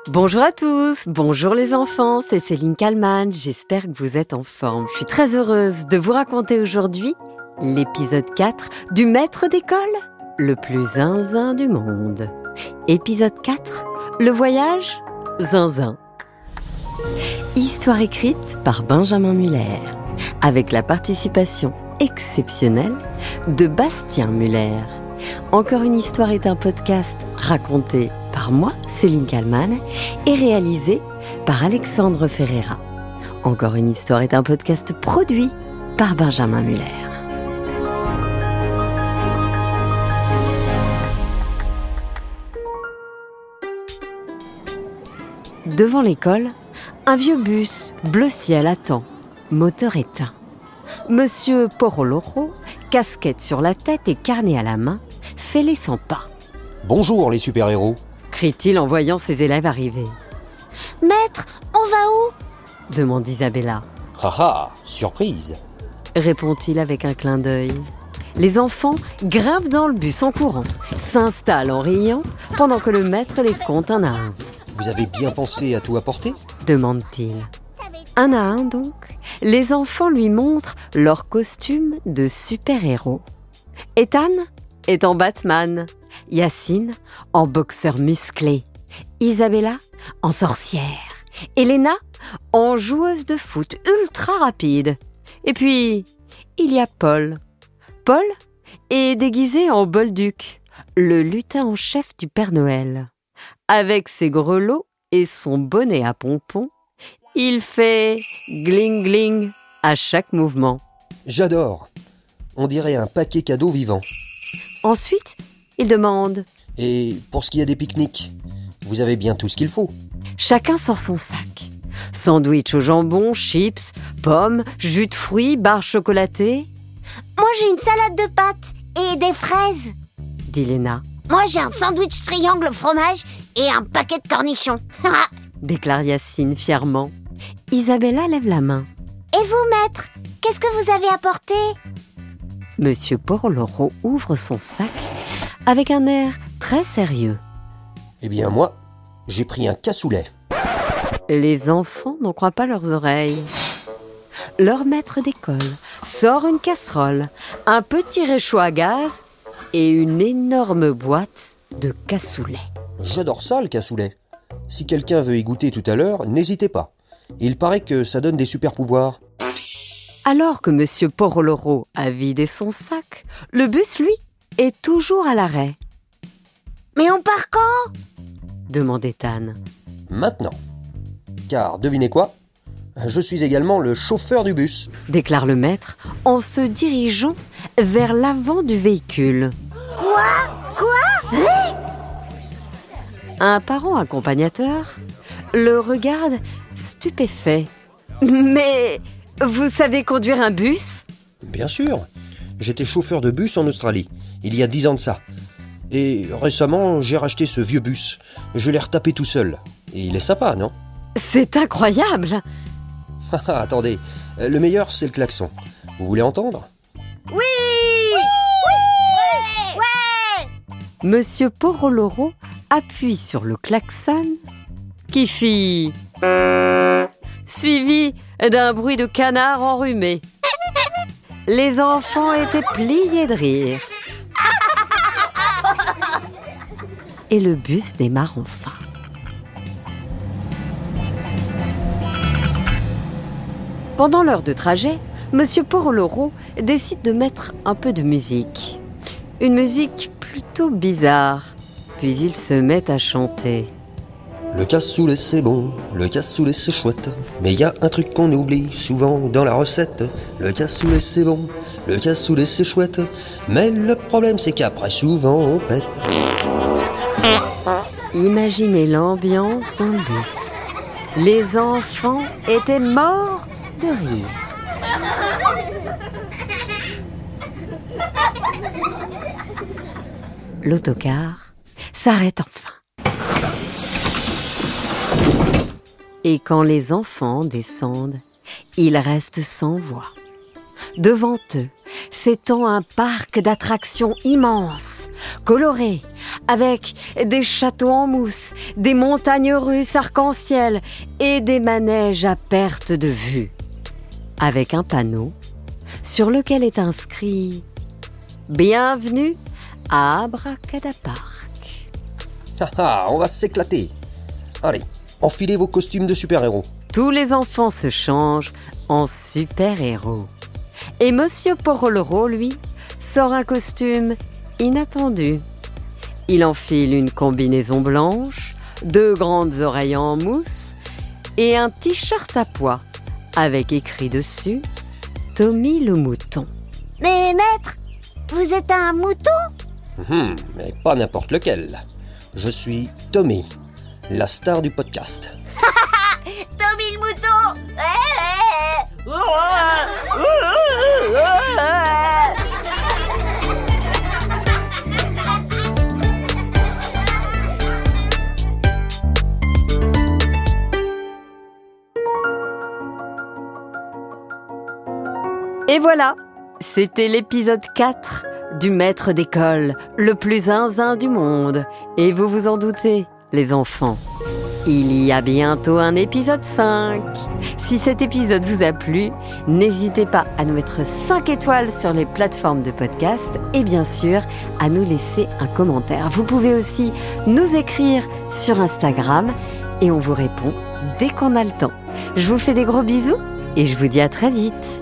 Bonjour à tous, bonjour les enfants, c'est Céline Kallmann, j'espère que vous êtes en forme. Je suis très heureuse de vous raconter aujourd'hui l'épisode 4 du maître d'école, le plus zinzin du monde. Épisode 4, le voyage zinzin. Histoire écrite par Benjamin Muller, avec la participation exceptionnelle de Bastien Muller. Encore une histoire est un podcast raconté par moi, Céline Kallmann, et réalisé par Alexandre Ferreira. Encore une histoire est un podcast produit par Benjamin Muller. Devant l'école, un vieux bus bleu ciel attend, moteur éteint. Monsieur Poroloro, casquette sur la tête et carnet à la main, fait les 100 pas. Bonjour les super-héros, crie-t-il en voyant ses élèves arriver. Maître, on va où demande Isabella. Haha, surprise, Répond-il avec un clin d'œil. Les enfants grimpent dans le bus en courant, s'installent en riant, pendant que le maître les compte un à un. vous avez bien pensé à tout apporter ? Demande-t-il. Un à un donc, les enfants lui montrent leur costume de super-héros. Ethan est en Batman, Yacine en boxeur musclé, Isabella en sorcière, Elena en joueuse de foot ultra rapide. Et puis, il y a Paul. Paul est déguisé en Bolduc, le lutin en chef du Père Noël. Avec ses grelots et son bonnet à pompons, il fait gling gling à chaque mouvement. J'adore, on dirait un paquet cadeau vivant. Ensuite, il demande. Et pour ce qui est des pique-niques, vous avez bien tout ce qu'il faut. Chacun sort son sac. Sandwich au jambon, chips, pommes, jus de fruits, barres chocolatées. Moi j'ai une salade de pâtes et des fraises. Dit Léna, Moi j'ai un sandwich triangle fromage et un paquet de cornichons. déclare Yacine fièrement. Isabella lève la main. Et vous maître, qu'est-ce que vous avez apporté? Monsieur Poroloro ouvre son sac avec un air très sérieux. Eh bien moi, j'ai pris un cassoulet. Les enfants n'en croient pas leurs oreilles. Leur maître d'école sort une casserole, un petit réchaud à gaz et une énorme boîte de cassoulet. J'adore ça le cassoulet. Si quelqu'un veut y goûter tout à l'heure, n'hésitez pas. Il paraît que ça donne des super pouvoirs. Alors que Monsieur Poroloro a vidé son sac, le bus, lui, est toujours à l'arrêt. Mais on part quand? Demande Ethan. Maintenant. Car devinez quoi ? Je suis également le chauffeur du bus. Déclare le maître en se dirigeant vers l'avant du véhicule. Quoi? Un parent accompagnateur le regarde stupéfait. Mais vous savez conduire un bus ? Bien sûr, j'étais chauffeur de bus en Australie, il y a 10 ans de ça. Et récemment, j'ai racheté ce vieux bus. Je l'ai retapé tout seul. Et il est sympa, non ? C'est incroyable ! Attendez, le meilleur c'est le klaxon. Vous voulez entendre ? Ouais. Monsieur Poroloro appuie sur le klaxon qui fit suivi d'un bruit de canard enrhumé. Les enfants étaient pliés de rire. Et le bus démarre enfin. Pendant l'heure de trajet, Monsieur Poroloro décide de mettre un peu de musique. Une musique plutôt bizarre. Puis il se met à chanter. Le cassoulet c'est bon, le cassoulet c'est chouette. Mais y a un truc qu'on oublie souvent dans la recette. Le cassoulet c'est bon, le cassoulet c'est chouette. Mais le problème c'est qu'après souvent on pète. Imaginez l'ambiance dans le bus. Les enfants étaient morts de rire. L'autocar s'arrête enfin. Et quand les enfants descendent, ils restent sans voix. Devant eux s'étend un parc d'attractions immense, colorés, avec des châteaux en mousse, des montagnes russes arc-en-ciel et des manèges à perte de vue. Avec un panneau sur lequel est inscrit « Bienvenue à Abracadapark ». On va s'éclater. Allez, enfilez vos costumes de super-héros. Tous les enfants se changent en super-héros. Et Monsieur Poroloro, lui, sort un costume inattendu. Il enfile une combinaison blanche, 2 grandes oreilles en mousse et un t-shirt à pois avec écrit dessus « Tommy le mouton ». Mais maître, vous êtes un mouton? Mais pas n'importe lequel. Je suis Tommy, la star du podcast. Tommy le mouton! Et voilà, c'était l'épisode 4 du maître d'école, le plus zinzin du monde. Et vous vous en doutez, les enfants, il y a bientôt un épisode 5. Si cet épisode vous a plu, n'hésitez pas à nous mettre 5 étoiles sur les plateformes de podcast et bien sûr à nous laisser un commentaire. Vous pouvez aussi nous écrire sur Instagram et on vous répond dès qu'on a le temps. Je vous fais des gros bisous et je vous dis à très vite.